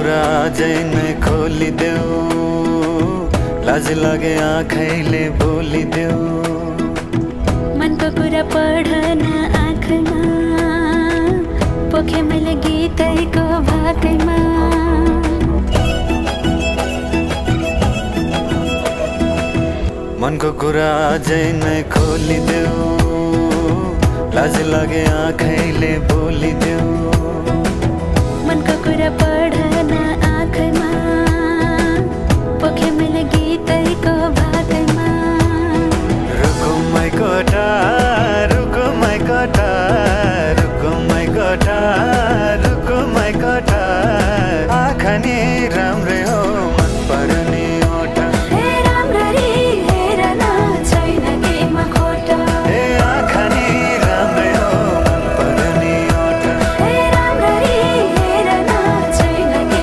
कुरा अझै नै खोलिदेऊ, लाज लागे आँखैले बोलिदेऊ। मनको कुरा पढ्न आँखमा, पोखे मैले गीतैको भाकैमा। मनको कुरा अझै नै खोलिदेऊ, लाज लागे आँखैले बोलिदेऊ। मनको कुरा पढ्न आँखमा, पोखे मैले गीतैको भाकैमा। रुको मै कोठा, रुको मै कोठा, रुको मै कोठा, रुको मै कोठा। आँखा नि राम्रै हो